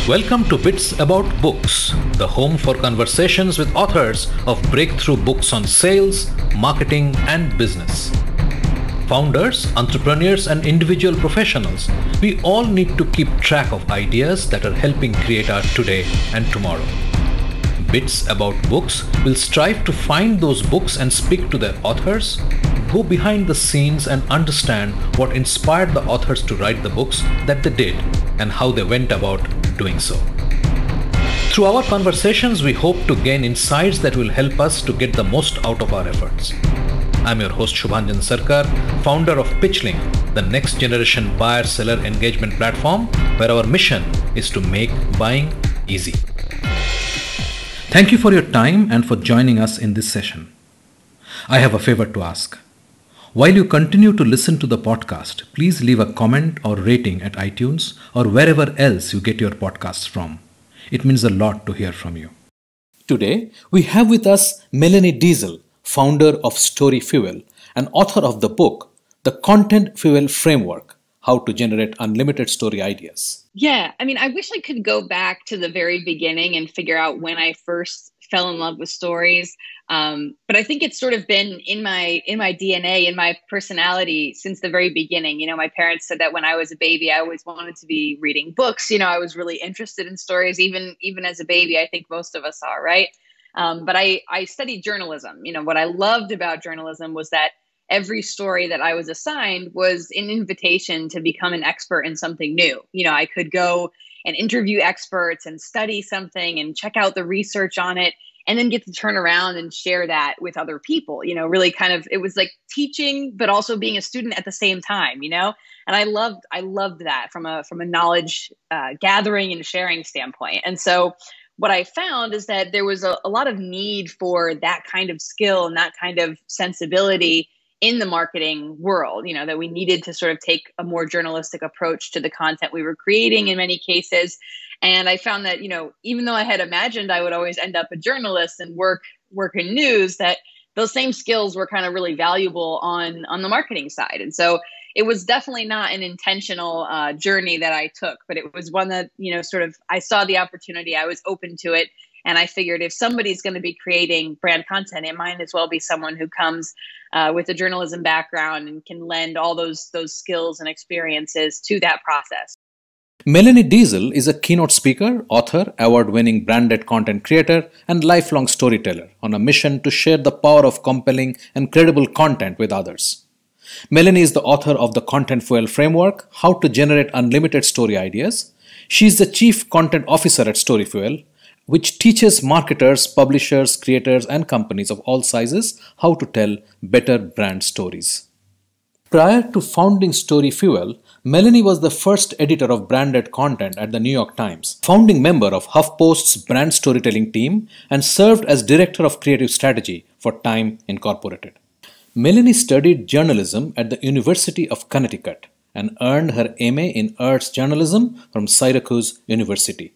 Welcome to Bits About Books, the home for conversations with authors of breakthrough books on sales, marketing, and business. Founders, entrepreneurs, and individual professionals, we all need to keep track of ideas that are helping create our today and tomorrow. Bits About Books will strive to find those books and speak to their authors, go behind the scenes and understand what inspired the authors to write the books that they did and how they went about doing so. Through our conversations, we hope to gain insights that will help us to get the most out of our efforts. I'm your host Shubhanjan Sarkar, founder of PitchLink, the next generation buyer-seller engagement platform where our mission is to make buying easy. Thank you for your time and for joining us in this session. I have a favor to ask. While you continue to listen to the podcast, please leave a comment or rating at iTunes or wherever else you get your podcasts from. It means a lot to hear from you. Today, we have with us Melanie Diesel, founder of Story Fuel and author of the book, The Content Fuel Framework, How to Generate Unlimited Story Ideas. Yeah, I wish I could go back to the very beginning and figure out when I first fell in love with stories. But I think it's sort of been in my DNA, in my personality since the very beginning. You know, my parents said that when I was a baby, I always wanted to be reading books. You know, I was really interested in stories, even as a baby. I think most of us are, right? But I studied journalism. You know, what I loved about journalism was that every story that I was assigned was an invitation to become an expert in something new. You know, I could go and interview experts and study something and check out the research on it and then get to turn around and share that with other people. You know, really kind of, it was like teaching, but also being a student at the same time, you know? And I loved that from a knowledge gathering and sharing standpoint. And so what I found is that there was a lot of need for that kind of skill and that kind of sensibility in the marketing world, you know, that we needed to sort of take a more journalistic approach to the content we were creating in many cases. And I found that, you know, even though I had imagined I would always end up a journalist and work in news, that those same skills were kind of really valuable on the marketing side. And so it was definitely not an intentional journey that I took, but it was one that, you know, sort of, I saw the opportunity, I was open to it. And I figured if somebody's going to be creating brand content, it might as well be someone who comes with a journalism background and can lend all those skills and experiences to that process. Melanie Diesel is a keynote speaker, author, award-winning branded content creator, and lifelong storyteller on a mission to share the power of compelling and credible content with others. Melanie is the author of the Content Fuel Framework, How to Generate Unlimited Story Ideas. She is the Chief Content Officer at Story Fuel, which teaches marketers, publishers, creators, and companies of all sizes how to tell better brand stories. Prior to founding Story Fuel, Melanie was the first editor of branded content at the New York Times, founding member of HuffPost's brand storytelling team, and served as director of creative strategy for Time Incorporated. Melanie studied journalism at the University of Connecticut and earned her MA in Arts Journalism from Syracuse University.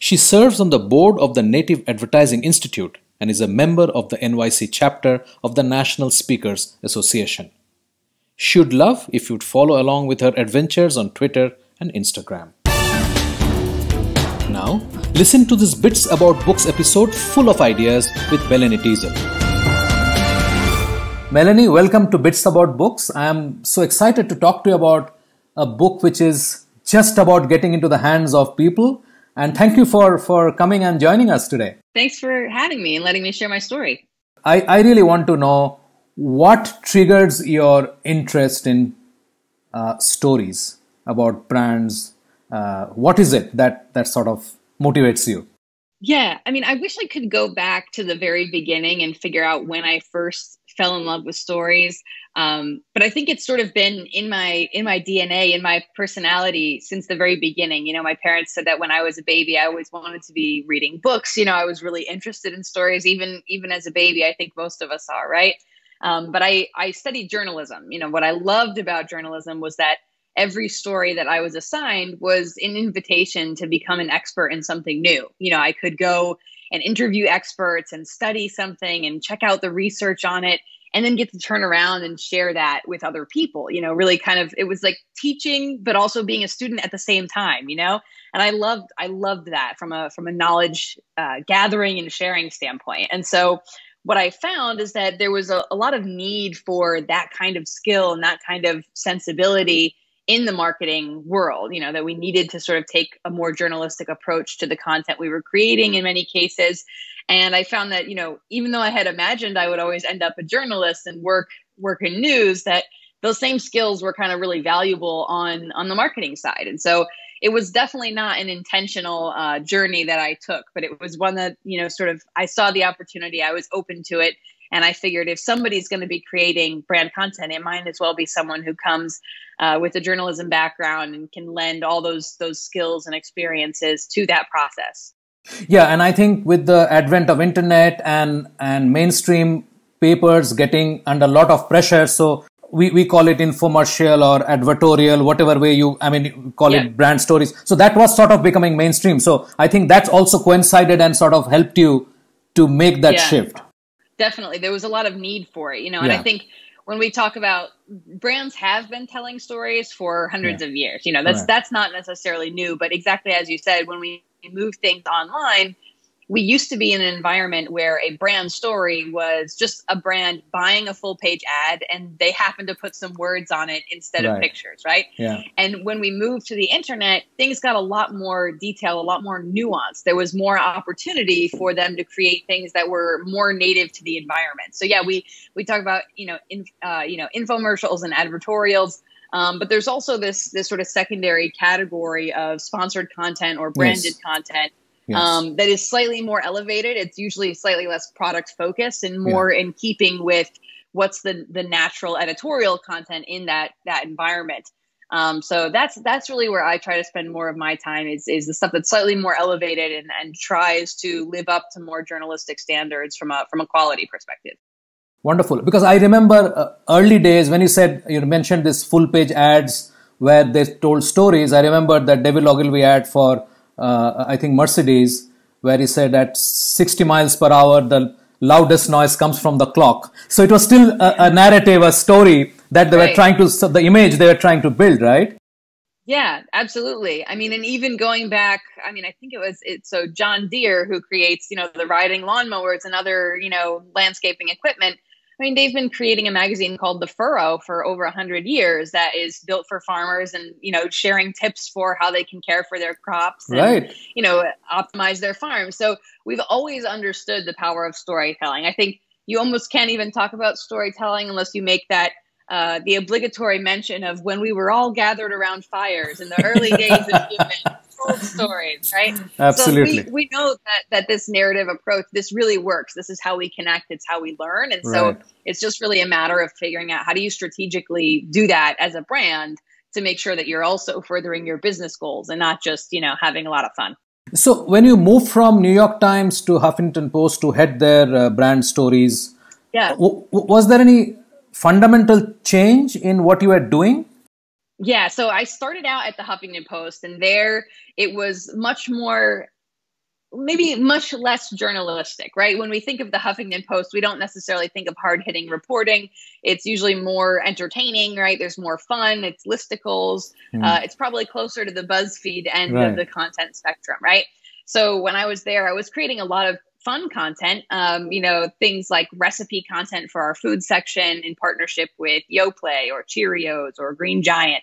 She serves on the board of the Native Advertising Institute and is a member of the NYC chapter of the National Speakers Association. She would love if you'd follow along with her adventures on Twitter and Instagram. Now, listen to this Bits About Books episode full of ideas with Melanie Diesel. Melanie, welcome to Bits About Books. I am so excited to talk to you about a book which is just about getting into the hands of people. And thank you for coming and joining us today. Thanks for having me and letting me share my story. I really want to know what triggers your interest in stories about brands. What is it that sort of motivates you? Yeah, I wish I could go back to the very beginning and figure out when I first fell in love with stories. But I think it's sort of been in my DNA, in my personality since the very beginning. You know, my parents said that when I was a baby, I always wanted to be reading books. You know, I was really interested in stories, even as a baby. I think most of us are, right? But I studied journalism. You know, what I loved about journalism was that every story that I was assigned was an invitation to become an expert in something new. You know, I could go and interview experts and study something and check out the research on it and then get to turn around and share that with other people, really kind of, it was like teaching, but also being a student at the same time, and I loved that from a knowledge gathering and sharing standpoint. And so what I found is that there was a lot of need for that kind of skill and that kind of sensibility in the marketing world, that we needed to sort of take a more journalistic approach to the content we were creating in many cases. And I found that, even though I had imagined I would always end up a journalist and work in news, that those same skills were kind of really valuable on the marketing side. And so it was definitely not an intentional journey that I took, but it was one that, sort of, I saw the opportunity, I was open to it. And I figured if somebody's going to be creating brand content, it might as well be someone who comes with a journalism background and can lend all those skills and experiences to that process. Yeah, and I think with the advent of internet and mainstream papers getting under a lot of pressure, so we call it infomercial or advertorial, whatever way you call it, brand stories. So that was sort of becoming mainstream. So I think that's also coincided and sort of helped you to make that shift. Definitely. There was a lot of need for it, and I think when we talk about brands have been telling stories for hundreds of years, that's not necessarily new, but exactly as you said, when we move things online, we used to be in an environment where a brand story was just a brand buying a full page ad and they happened to put some words on it instead of pictures, right? Yeah. And when we moved to the internet, things got a lot more detail, a lot more nuance. There was more opportunity for them to create things that were more native to the environment. So yeah, we talk about, infomercials and advertorials. But there's also this sort of secondary category of sponsored content or branded content that is slightly more elevated. It's usually slightly less product focused and more in keeping with what's the natural editorial content in that environment. So that's really where I try to spend more of my time is the stuff that's slightly more elevated and tries to live up to more journalistic standards from a quality perspective. Wonderful. Because I remember early days when you mentioned this full page ads where they told stories. I remember that David Ogilvy ad for I think Mercedes, where he said at 60 miles per hour, the loudest noise comes from the clock. So it was still a narrative, a story that they were trying to, the image they were trying to build, right? Yeah, absolutely. I mean, and even going back, I think so John Deere, who creates, the riding lawnmowers and other, landscaping equipment. They've been creating a magazine called The Furrow for over 100 years that is built for farmers and, sharing tips for how they can care for their crops and, optimize their farms. So we've always understood the power of storytelling. I think you almost can't even talk about storytelling unless you make that the obligatory mention of when we were all gathered around fires in the early days of human told stories, right? Absolutely. So we know that this narrative approach, this really works. This is how we connect. It's how we learn. And so it's just really a matter of figuring out how do you strategically do that as a brand to make sure that you're also furthering your business goals and not just, having a lot of fun. So when you moved from New York Times to Huffington Post to head their brand stories, was there any fundamental change in what you were doing? Yeah, so I started out at the Huffington Post, and there it was much less journalistic, right? When we think of the Huffington Post, we don't necessarily think of hard-hitting reporting. It's usually more entertaining, right? There's more fun. It's listicles. It's probably closer to the BuzzFeed end of the content spectrum, right? So when I was there, I was creating a lot of fun content, things like recipe content for our food section in partnership with Yoplait or Cheerios or Green Giant.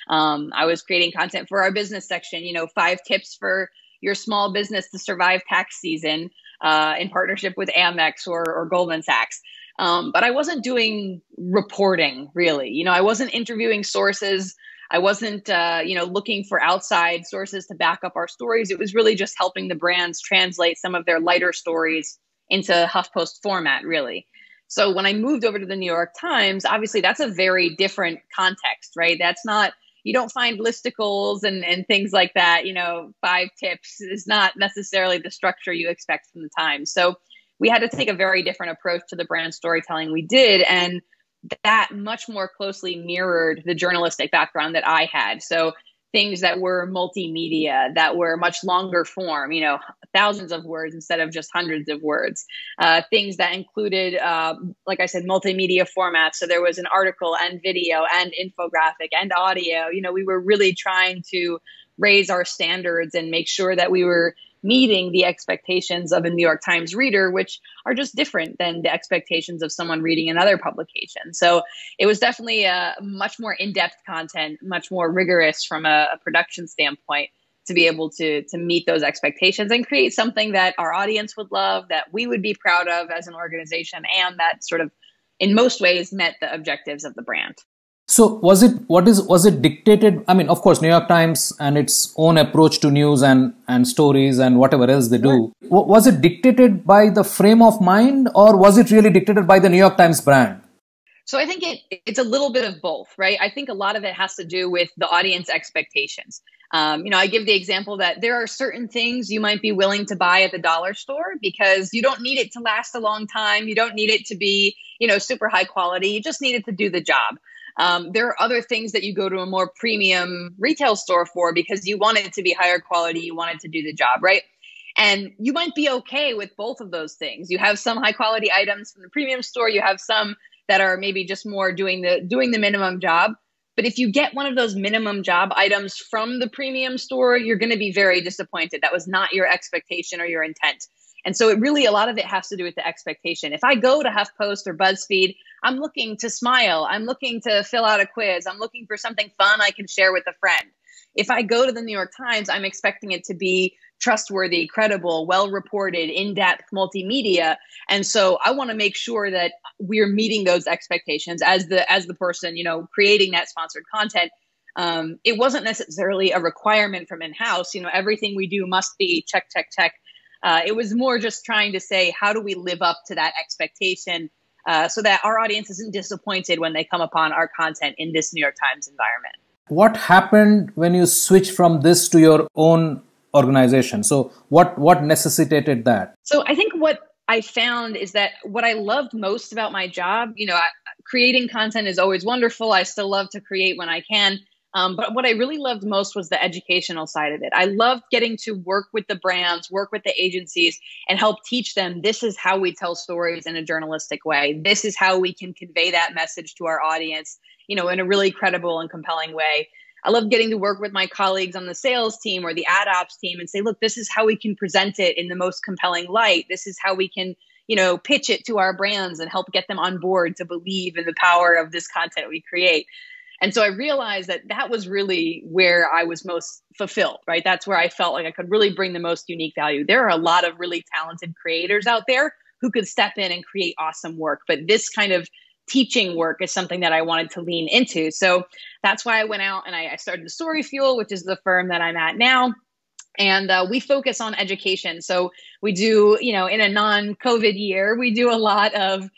I was creating content for our business section, 5 tips for your small business to survive tax season in partnership with Amex or Goldman Sachs. But I wasn't doing reporting, really. I wasn't interviewing sources. I wasn't, looking for outside sources to back up our stories. It was really just helping the brands translate some of their lighter stories into HuffPost format, really. So when I moved over to the New York Times, obviously that's a very different context, right? That's not, you don't find listicles and things like that. 5 tips is not necessarily the structure you expect from the Times. So we had to take a very different approach to the brand storytelling we did. And that much more closely mirrored the journalistic background that I had. So things that were multimedia, that were much longer form, thousands of words instead of just hundreds of words. Things that included, like I said, multimedia formats. So there was an article and video and infographic and audio. We were really trying to raise our standards and make sure that we were meeting the expectations of a New York Times reader, which are just different than the expectations of someone reading another publication. So it was definitely a much more in-depth content, much more rigorous from a production standpoint to be able to meet those expectations and create something that our audience would love, that we would be proud of as an organization, and that sort of, in most ways, met the objectives of the brand. So was it dictated? I mean, of course, New York Times and its own approach to news and stories and whatever else they do. Was it dictated by the frame of mind, or was it really dictated by the New York Times brand? So I think it's a little bit of both, right? I think a lot of it has to do with the audience expectations. I give the example that there are certain things you might be willing to buy at the dollar store because you don't need it to last a long time. You don't need it to be, super high quality. You just need it to do the job. There are other things that you go to a more premium retail store for because you want it to be higher quality. You want it to do the job, right? And you might be okay with both of those things. You have some high quality items from the premium store. You have some that are maybe just more doing the minimum job. But if you get one of those minimum job items from the premium store, you're going to be very disappointed. That was not your expectation or your intent. And so a lot of it has to do with the expectation. If I go to HuffPost or BuzzFeed, I'm looking to smile. I'm looking to fill out a quiz. I'm looking for something fun I can share with a friend. If I go to the New York Times, I'm expecting it to be trustworthy, credible, well-reported, in-depth multimedia. And so I want to make sure that we're meeting those expectations as the person, creating that sponsored content. It wasn't necessarily a requirement from in-house. Everything we do must be check, check, check. It was more just trying to say, how do we live up to that expectation so that our audience isn't disappointed when they come upon our content in this New York Times environment. What happened when you switched from this to your own organization? So what necessitated that? So I think what I found is that what I loved most about my job, creating content is always wonderful. I still love to create when I can. But what I really loved most was the educational side of it. I loved getting to work with the brands, work with the agencies, and help teach them this is how we tell stories in a journalistic way. This is how we can convey that message to our audience, in a really credible and compelling way. I love getting to work with my colleagues on the sales team or the ad ops team and say, look, this is how we can present it in the most compelling light. This is how we can, pitch it to our brands and help get them on board to believe in the power of this content we create. And so I realized that was really where I was most fulfilled, right? That's where I felt like I could really bring the most unique value. There are a lot of really talented creators out there who could step in and create awesome work. But this kind of teaching work is something that I wanted to lean into. So that's why I went out and I started the Story Fuel, which is the firm that I'm at now. And we focus on education. So we do, in a non-COVID year, we do a lot of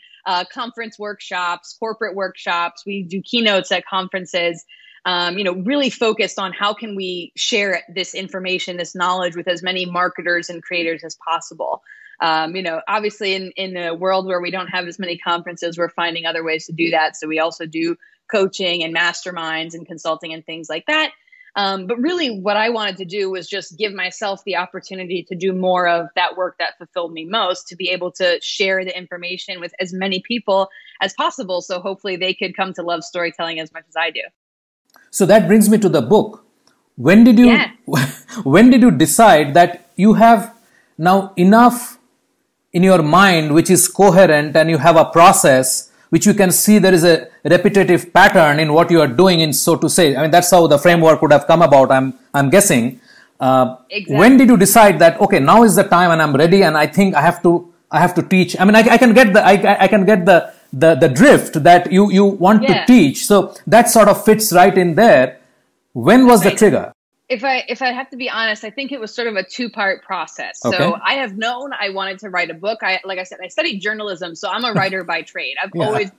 conference workshops, corporate workshops. We do keynotes at conferences, really focused on how can we share this information, this knowledge with as many marketers and creators as possible. Obviously in a world where we don't have as many conferences, we're finding other ways to do that. So we also do coaching and masterminds and consulting and things like that. But really what I wanted to do was just give myself the opportunity to do more of that work that fulfilled me most, to be able to share the information with as many people as possible. So hopefully they could come to love storytelling as much as I do. So that brings me to the book. When did you decide that you have now enough in your mind which is coherent and you have a process which you can see there is a repetitive pattern in what you are doing, in so to say? I mean, that's how the framework would have come about, I'm guessing. Exactly. When did you decide that, okay, now is the time and I'm ready and I think I have to teach? I mean, I can get the drift that you want to teach. So that sort of fits right in there. When was the trigger? If I have to be honest, I think it was sort of a two-part process. Okay. So I have known I wanted to write a book. Like I said, I studied journalism, so I'm a writer by trade. I've always,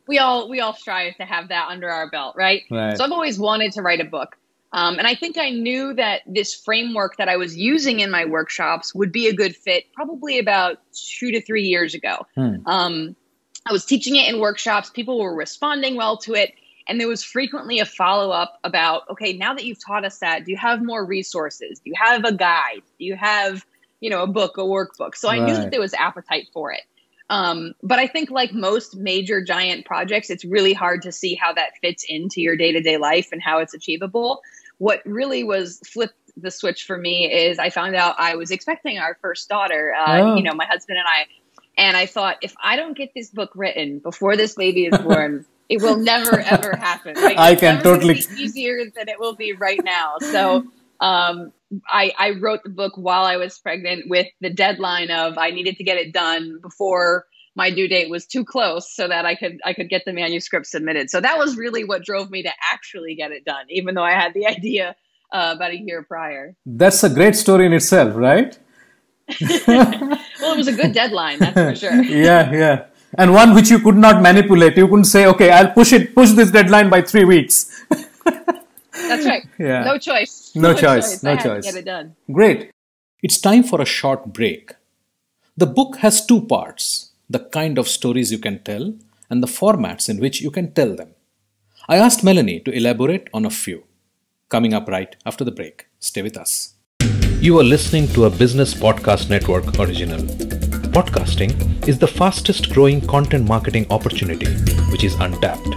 we all strive to have that under our belt, right? So I've always wanted to write a book. And I think I knew that this framework that I was using in my workshops would be a good fit probably about 2 to 3 years ago. I was teaching it in workshops. People were responding well to it. And there was frequently a follow-up about, okay, now that you've taught us that, do you have more resources? Do you have a guide? Do you have, a book, a workbook? So I knew that there was appetite for it. But I think like most major giant projects, it's really hard to see how that fits into your day-to-day life and how it's achievable. What really was flipped the switch for me is I found out I was expecting our first daughter, my husband and I thought, if I don't get this book written before this baby is born, it will never, ever happen. Right? I can totally. It's easier than it will be right now. So I wrote the book while I was pregnant with the deadline of I needed to get it done before my due date was too close so that I could get the manuscript submitted. So that was really what drove me to actually get it done, even though I had the idea about a year prior. That's a great story in itself, right? Well, it was a good deadline, that's for sure. Yeah. And one which you could not manipulate. You couldn't say, okay, I'll push this deadline by 3 weeks. That's right. Yeah. No choice. No choice. I had to get it done. Great. It's time for a short break. The book has 2 parts, the kind of stories you can tell and the formats in which you can tell them. I asked Melanie to elaborate on a few. Coming up right after the break. Stay with us. You are listening to a Business Podcast Network original. Podcasting is the fastest growing content marketing opportunity, which is untapped.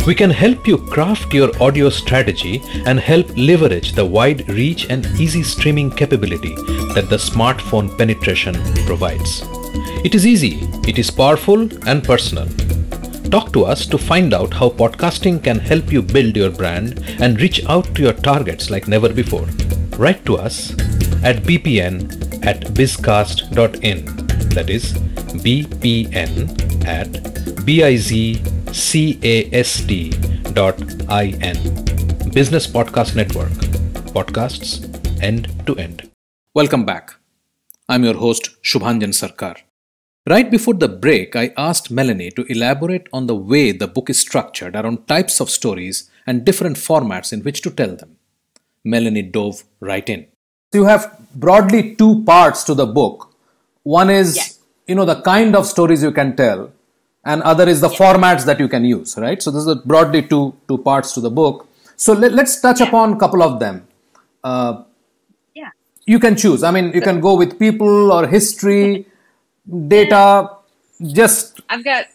We can help you craft your audio strategy and help leverage the wide reach and easy streaming capability that the smartphone penetration provides. It is easy, it is powerful and personal. Talk to us to find out how podcasting can help you build your brand and reach out to your targets like never before. Write to us at bpn@bizcast.in. That is bpn@bizcast.in. Business Podcast Network. Podcasts end to end. Welcome back. I'm your host, Shubhanjan Sarkar. Right before the break, I asked Melanie to elaborate on the way the book is structured around types of stories and different formats in which to tell them. Melanie dove right in. You have broadly 2 parts to the book. One is, the kind of stories you can tell, and other is the formats that you can use, right? So this is broadly two parts to the book. So let's touch upon a couple of them. You can choose. I mean, you can go with people or history, data. Just I've got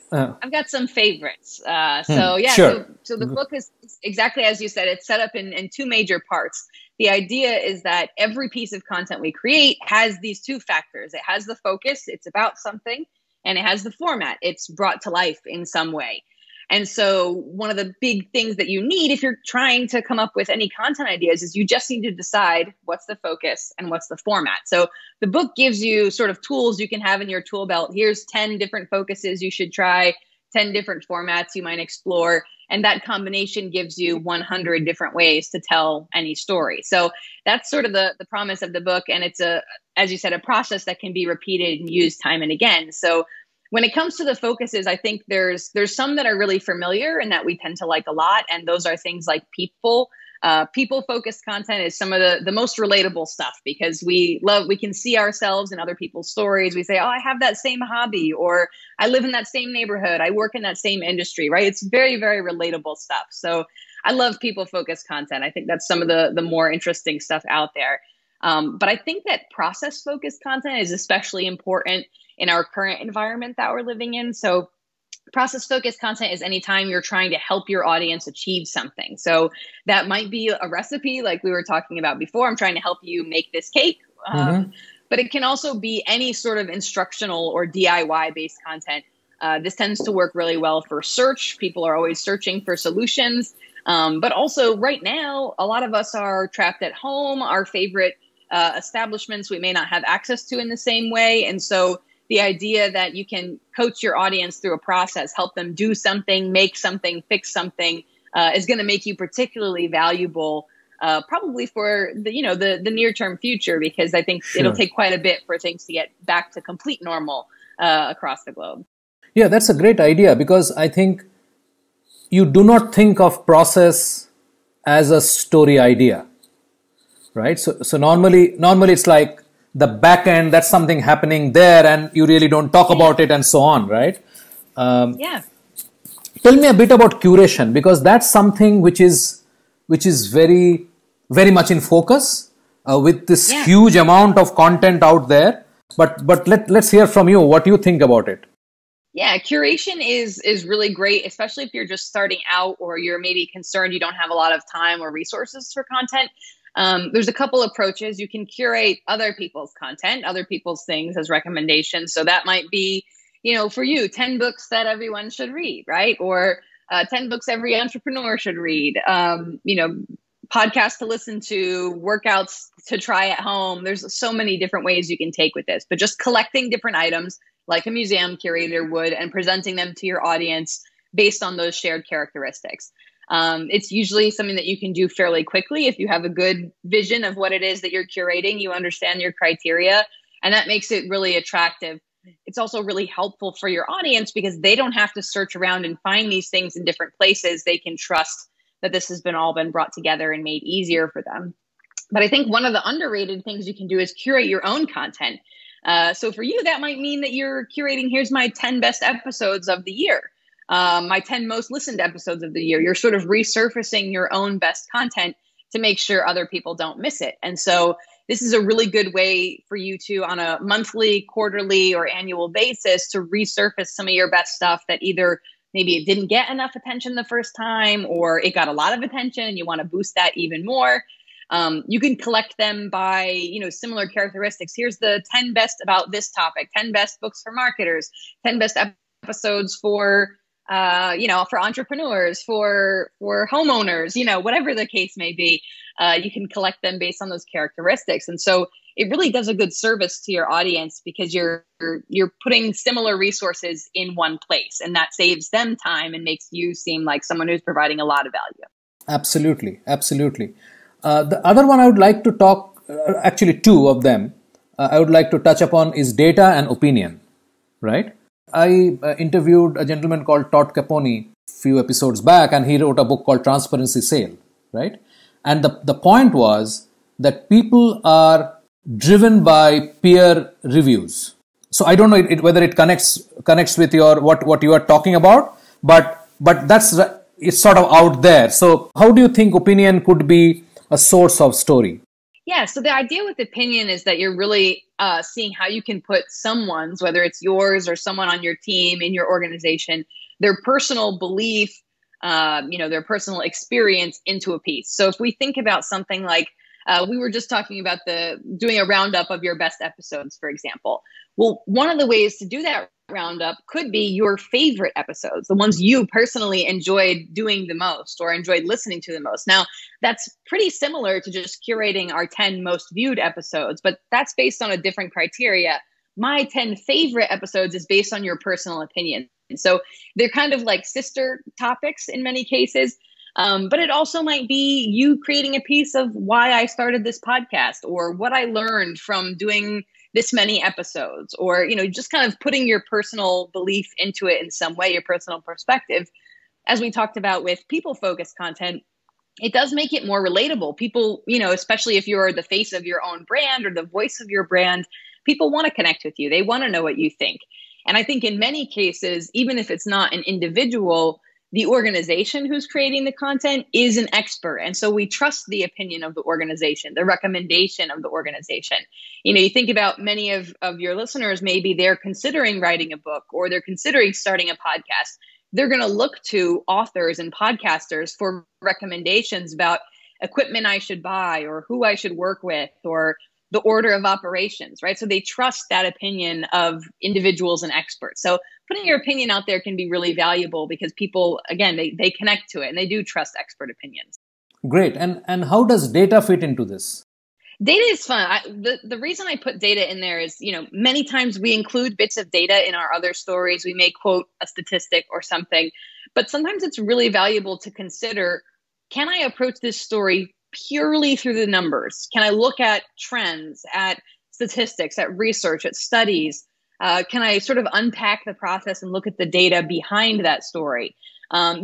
some favorites. Sure. So the book is exactly as you said. It's set up in 2 major parts. The idea is that every piece of content we create has these 2 factors. It has the focus, it's about something, and it has the format. It's brought to life in some way. And so one of the big things that you need if you're trying to come up with any content ideas is you just need to decide what's the focus and what's the format. So the book gives you sort of tools you can have in your tool belt. Here's 10 different focuses you should try, 10 different formats you might explore. And that combination gives you 100 different ways to tell any story. So that's sort of the promise of the book. And it's as you said, a process that can be repeated and used time and again. So when it comes to the focuses, I think there's some that are really familiar and that we tend to like a lot. And those are things like people. People-focused content is some of the most relatable stuff because we can see ourselves in other people's stories. We say, oh, I have that same hobby, or I live in that same neighborhood. I work in that same industry, right? It's very, very relatable stuff. So I love people-focused content. I think that's some of the more interesting stuff out there. But I think that process-focused content is especially important in our current environment that we're living in. So process-focused content is anytime you're trying to help your audience achieve something. So that might be a recipe like we were talking about before. I'm trying to help you make this cake. But it can also be any sort of instructional or DIY-based content. This tends to work really well for search. People are always searching for solutions. But also right now, a lot of us are trapped at home. Our favorite establishments we may not have access to in the same way. And so the idea that you can coach your audience through a process, help them do something, make something, fix something, is going to make you particularly valuable, probably for the near-term future, because I think it'll take quite a bit for things to get back to complete normal across the globe. Yeah, that's a great idea, because I think you do not think of process as a story idea, right? So normally it's like the back end, that's something happening there and you really don't talk about it and so on, right? Tell me a bit about curation, because that's something which is very very much in focus with this huge amount of content out there. But let's hear from you what you think about it. Yeah, curation is really great, especially if you're just starting out or you're maybe concerned you don't have a lot of time or resources for content. There's a couple approaches. You can curate other people's content, other people's things as recommendations. So that might be, for you, 10 books that everyone should read, right? Or 10 books every entrepreneur should read, podcasts to listen to, workouts to try at home. There's so many different ways you can take with this, but just collecting different items like a museum curator would and presenting them to your audience based on those shared characteristics. It's usually something that you can do fairly quickly if you have a good vision of what it is that you're curating, you understand your criteria, and that makes it really attractive. It's also really helpful for your audience because they don't have to search around and find these things in different places. They can trust that this has all been brought together and made easier for them. But I think one of the underrated things you can do is curate your own content. So for you, that might mean that you're curating, here's my 10 best episodes of the year, my 10 most listened episodes of the year. You're sort of resurfacing your own best content to make sure other people don't miss it. And so this is a really good way for you to, on a monthly, quarterly, or annual basis, to resurface some of your best stuff that either maybe it didn't get enough attention the first time, or it got a lot of attention and you want to boost that even more. You can collect them by, similar characteristics. Here's the 10 best about this topic, 10 best books for marketers, 10 best episodes for entrepreneurs, for homeowners, whatever the case may be. You can collect them based on those characteristics. And so it really does a good service to your audience because you're putting similar resources in one place, and that saves them time and makes you seem like someone who's providing a lot of value. Absolutely. The other one I would like to talk, actually two of them, I would like to touch upon is data and opinion, right? I interviewed a gentleman called Todd Caponi a few episodes back, and he wrote a book called Transparency Sale, right? And the point was that people are driven by peer reviews. So I don't know whether it connects with your what you are talking about, but it's sort of out there. So how do you think opinion could be a source of story? Yeah, so the idea with opinion is that you're really seeing how you can put someone's, whether it's yours or someone on your team, in your organization, their personal belief, their personal experience into a piece. So if we think about something like, we were just talking about doing a roundup of your best episodes, for example. Well, one of the ways to do that roundup could be your favorite episodes, the ones you personally enjoyed doing the most or enjoyed listening to the most. Now, that's pretty similar to just curating our 10 most viewed episodes, but that's based on a different criteria. My 10 favorite episodes is based on your personal opinion. So they're kind of like sister topics in many cases. But it also might be you creating a piece of why I started this podcast or what I learned from doing this many episodes, or, just kind of putting your personal belief into it in some way, your personal perspective. As we talked about with people-focused content, it does make it more relatable. People, especially if you're the face of your own brand or the voice of your brand, people want to connect with you. They want to know what you think. And I think in many cases, even if it's not an individual, the organization who's creating the content is an expert. And so we trust the opinion of the organization, the recommendation of the organization. You think about many of your listeners, maybe they're considering writing a book or they're considering starting a podcast. They're going to look to authors and podcasters for recommendations about equipment I should buy or who I should work with or the order of operations, right? So they trust that opinion of individuals and experts. So putting your opinion out there can be really valuable because people, again, they connect to it and they do trust expert opinions. Great. And how does data fit into this? Data is fun. The reason I put data in there is, many times we include bits of data in our other stories. We may quote a statistic or something, but sometimes it's really valuable to consider, can I approach this story purely through the numbers? Can I look at trends, at statistics, at research, at studies? Can I sort of unpack the process and look at the data behind that story?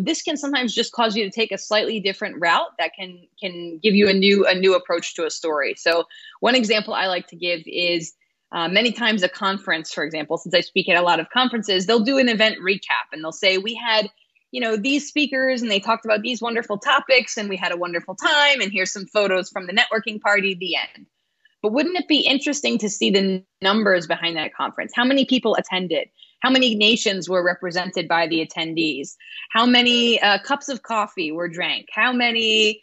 This can sometimes just cause you to take a slightly different route that can give you a new approach to a story. So one example I like to give is many times a conference, for example, since I speak at a lot of conferences, they'll do an event recap and they'll say we had these speakers and they talked about these wonderful topics and we had a wonderful time and here's some photos from the networking party, the end. But wouldn't it be interesting to see the numbers behind that conference? How many people attended? How many nations were represented by the attendees? How many cups of coffee were drank? How many,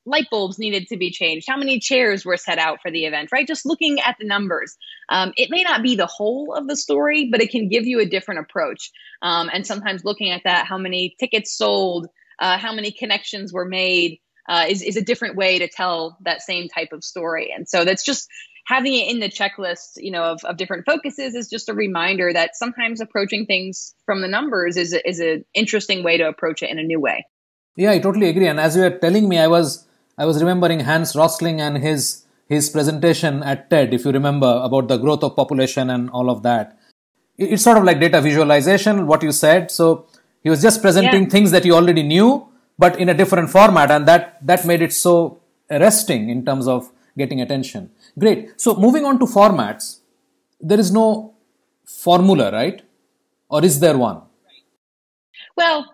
light bulbs needed to be changed? How many chairs were set out for the event, right? Just looking at the numbers. It may not be the whole of the story, but it can give you a different approach. And sometimes looking at that, how many tickets sold, how many connections were made, is a different way to tell that same type of story. And so that's just having it in the checklist, of different focuses is just a reminder that sometimes approaching things from the numbers is an interesting way to approach it in a new way. Yeah, I totally agree. And as you were telling me, I was remembering Hans Rosling and his presentation at TED, if you remember, about the growth of population and all of that. It's sort of like data visualization, what you said. So he was just presenting things that you already knew, but in a different format. And that made it so arresting in terms of getting attention. Great. So moving on to formats, there is no formula, right? Or is there one? Well,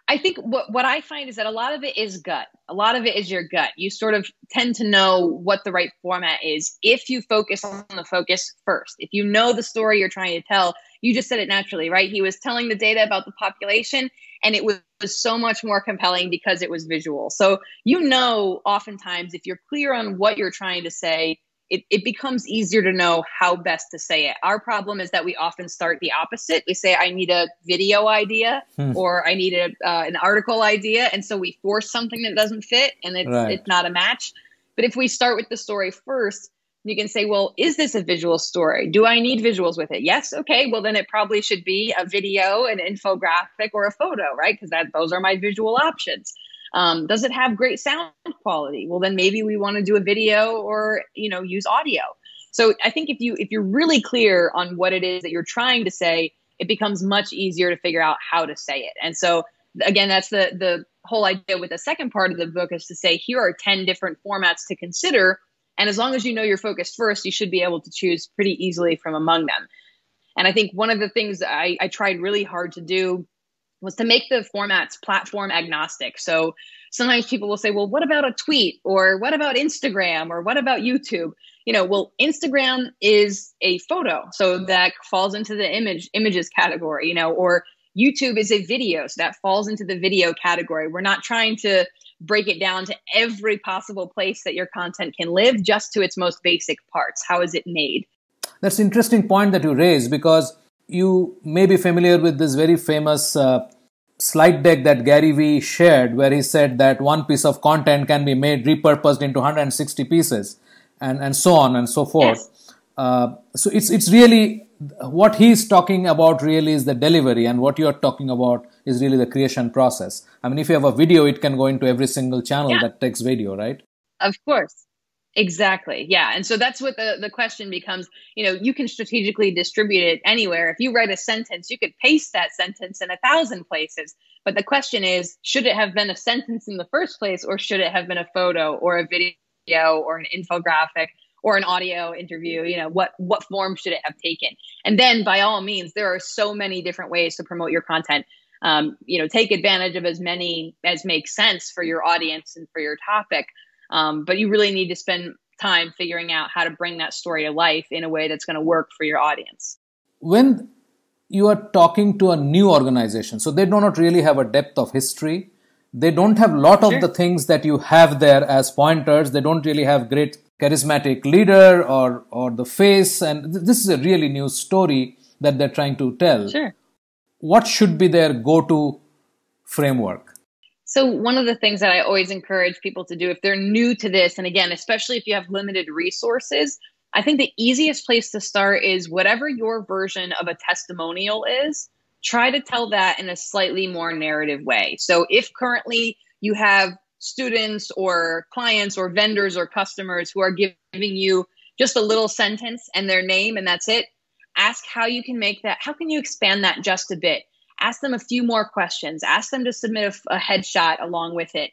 I think what I find is that a lot of it is gut. A lot of it is your gut. You sort of tend to know what the right format is if you focus on the focus first. If you know the story you're trying to tell, you just said it naturally, right? He was telling the data about the population and it was so much more compelling because it was visual. So, oftentimes if you're clear on what you're trying to say, it becomes easier to know how best to say it. Our problem is that we often start the opposite. We say, I need a video idea or I need an article idea. And so we force something that doesn't fit and it's not a match. But if we start with the story first, you can say, well, is this a visual story? Do I need visuals with it? Yes. Okay. Well, then it probably should be a video, an infographic, or a photo, right? Because those are my visual options. Does it have great sound quality? Well, then maybe we want to do a video or, use audio. So I think if you're really clear on what it is that you're trying to say, it becomes much easier to figure out how to say it. And so again, that's the whole idea with the second part of the book is to say, here are 10 different formats to consider. And as long as you know you're focused first, you should be able to choose pretty easily from among them. And I think one of the things I tried really hard to do was to make the formats platform agnostic. So sometimes people will say, well, what about a tweet? Or what about Instagram? Or what about YouTube? Instagram is a photo. So that falls into the images category, or YouTube is a video. So that falls into the video category. We're not trying to break it down to every possible place that your content can live, just to its most basic parts. How is it made? That's an interesting point that you raised, because you may be familiar with this very famous slide deck that Gary Vee shared, where he said that one piece of content can be made repurposed into 160 pieces and so on and so forth. Yes. So it's really what he's talking about really is the delivery, and what you're talking about is really the creation process. I mean, if you have a video, it can go into every single channel that takes video, right? Of course. Exactly. Yeah. And so that's what the question becomes. You can strategically distribute it anywhere. If you write a sentence, you could paste that sentence in 1,000 places. But the question is, should it have been a sentence in the first place, or should it have been a photo or a video or an infographic or an audio interview? What form should it have taken? And then by all means, there are so many different ways to promote your content. Take advantage of as many as makes sense for your audience and for your topic. But you really need to spend time figuring out how to bring that story to life in a way that's going to work for your audience. When you are talking to a new organization, so they do not really have a depth of history. They don't have a lot of the things that you have there as pointers. They don't really have great charismatic leader or the face. And this is a really new story that they're trying to tell. Sure. What should be their go-to framework? So one of the things that I always encourage people to do if they're new to this, and again, especially if you have limited resources, I think the easiest place to start is whatever your version of a testimonial is, try to tell that in a slightly more narrative way. So if currently you have students or clients or vendors or customers who are giving you just a little sentence and their name and that's it, ask how you can make that, how can you expand that just a bit? Ask them a few more questions. Ask them to submit a headshot along with it.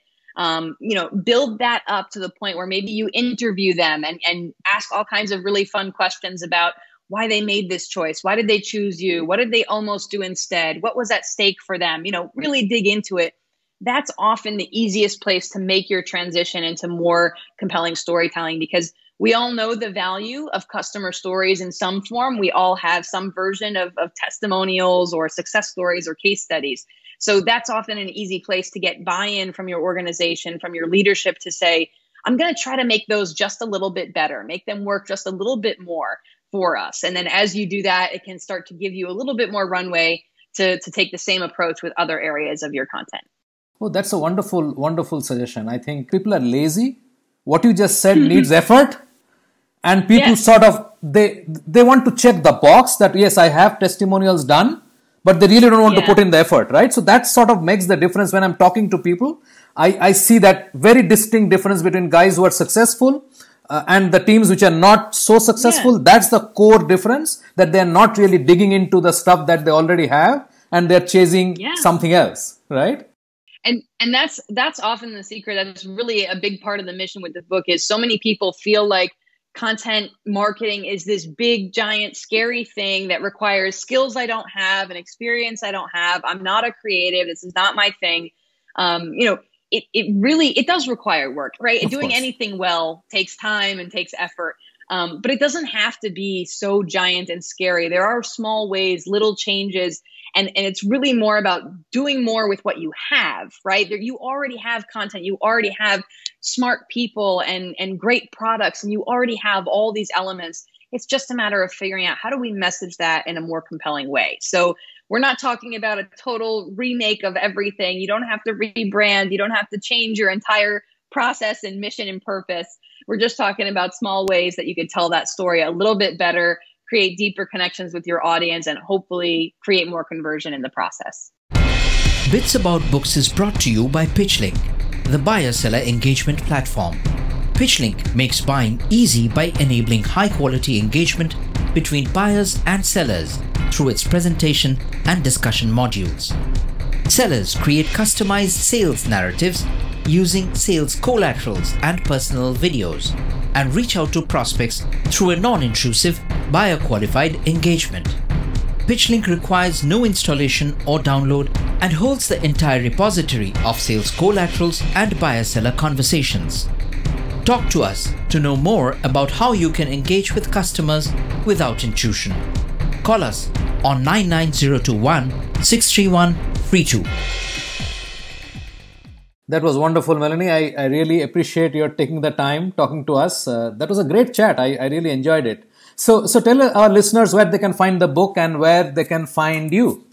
Build that up to the point where maybe you interview them and ask all kinds of really fun questions about why they made this choice. Why did they choose you? What did they almost do instead? What was at stake for them? Really dig into it. That's often the easiest place to make your transition into more compelling storytelling, because we all know the value of customer stories in some form. We all have some version of testimonials or success stories or case studies. So that's often an easy place to get buy-in from your organization, from your leadership, to say, I'm going to try to make those just a little bit better, make them work just a little bit more for us. And then as you do that, it can start to give you a little bit more runway to take the same approach with other areas of your content. Oh, that's a wonderful, wonderful suggestion. I think people are lazy. What you just said needs effort. And people sort of, they want to check the box that, yes, I have testimonials done, but they really don't want to put in the effort, right? So that sort of makes the difference when I'm talking to people. I see that very distinct difference between guys who are successful and the teams which are not so successful. That's the core difference, that they're not really digging into the stuff that they already have and they're chasing something else, right? And that's often the secret. That's really a big part of the mission with the book, is so many people feel like content marketing is this big, giant, scary thing that requires skills I don't have and experience I don't have. I'm not a creative. This is not my thing. It does require work, right? Doing anything well takes time and takes effort. But it doesn't have to be so giant and scary. There are small ways, little changes, and it's really more about doing more with what you have, right? You already have content, you already have smart people and great products, and you already have all these elements. It's just a matter of figuring out, how do we message that in a more compelling way? So we're not talking about a total remake of everything. You don't have to rebrand. You don't have to change your entire process and mission and purpose. We're just talking about small ways that you could tell that story a little bit better, create deeper connections with your audience, and hopefully create more conversion in the process. Bits About Books is brought to you by PitchLink, the buyer-seller engagement platform. PitchLink makes buying easy by enabling high-quality engagement between buyers and sellers through its presentation and discussion modules. Sellers create customized sales narratives using sales collaterals and personal videos, and reach out to prospects through a non-intrusive, buyer-qualified engagement. PitchLink requires no installation or download and holds the entire repository of sales collaterals and buyer-seller conversations. Talk to us to know more about how you can engage with customers without intrusion. Call us on 99021 631 32. That was wonderful, Melanie. I really appreciate your taking the time talking to us. That was a great chat. I really enjoyed it. So tell our listeners where they can find the book and where they can find you.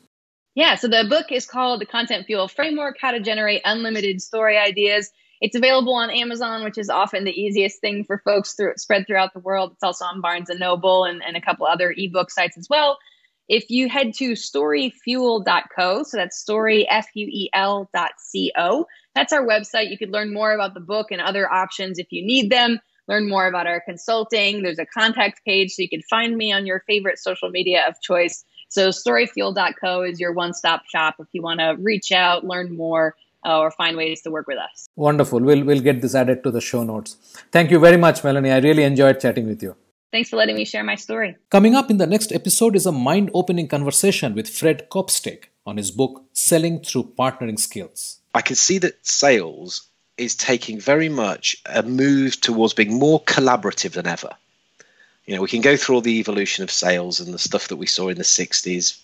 Yeah, so the book is called The Content Fuel Framework: How to Generate Unlimited Story Ideas. It's available on Amazon, which is often the easiest thing for folks spread throughout the world. It's also on Barnes & Noble and a couple other ebook sites as well. If you head to storyfuel.co, so that's storyfuel.co, that's our website. You could learn more about the book and other options if you need them, learn more about our consulting. There's a contact page, so you can find me on your favorite social media of choice. So storyfuel.co is your one-stop shop if you want to reach out, learn more, or find ways to work with us. Wonderful. We'll get this added to the show notes. Thank you very much, Melanie. I really enjoyed chatting with you. Thanks for letting me share my story. Coming up in the next episode is a mind-opening conversation with Fred Kopstake on his book, Selling Through Partnering Skills. I can see that sales is taking very much a move towards being more collaborative than ever. We can go through all the evolution of sales and the stuff that we saw in the 60s,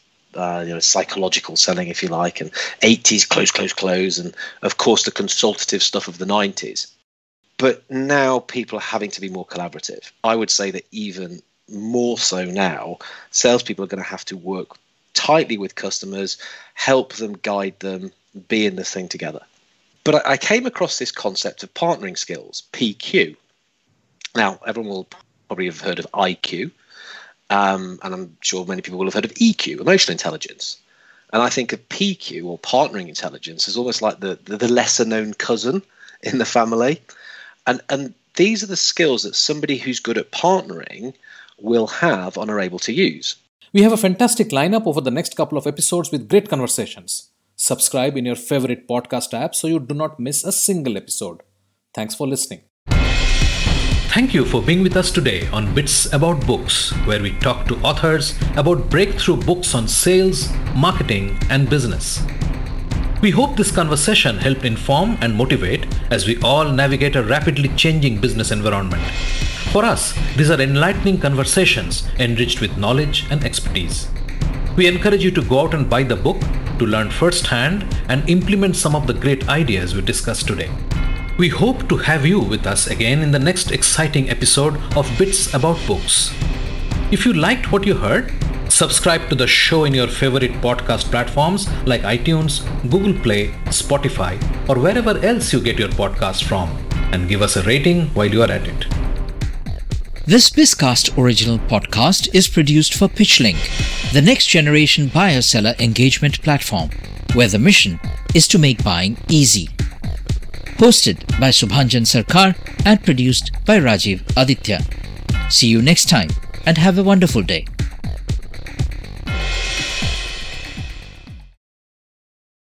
psychological selling, if you like, and 80s, close, and of course the consultative stuff of the 90s. But now people are having to be more collaborative. I would say that even more so now, salespeople are going to have to work tightly with customers, help them, guide them, be in the thing together. But I came across this concept of partnering skills, PQ. Now, everyone will probably have heard of IQ, and I'm sure many people will have heard of EQ, emotional intelligence. And I think of PQ, or partnering intelligence, as almost like the lesser-known cousin in the family. And these are the skills that somebody who's good at partnering will have and are able to use. We have a fantastic lineup over the next couple of episodes with great conversations. Subscribe in your favorite podcast app so you do not miss a single episode. Thanks for listening. Thank you for being with us today on Bits About Books, where we talk to authors about breakthrough books on sales, marketing, and business. We hope this conversation helped inform and motivate as we all navigate a rapidly changing business environment. For us, these are enlightening conversations enriched with knowledge and expertise. We encourage you to go out and buy the book to learn firsthand and implement some of the great ideas we discussed today. We hope to have you with us again in the next exciting episode of Bits About Books. If you liked what you heard, subscribe to the show in your favorite podcast platforms like iTunes, Google Play, Spotify, or wherever else you get your podcast from, and give us a rating while you are at it. This Bizcast original podcast is produced for PitchLink, the next generation buyer-seller engagement platform, where the mission is to make buying easy. Hosted by Subhanjan Sarkar and produced by Rajiv Aditya. See you next time and have a wonderful day.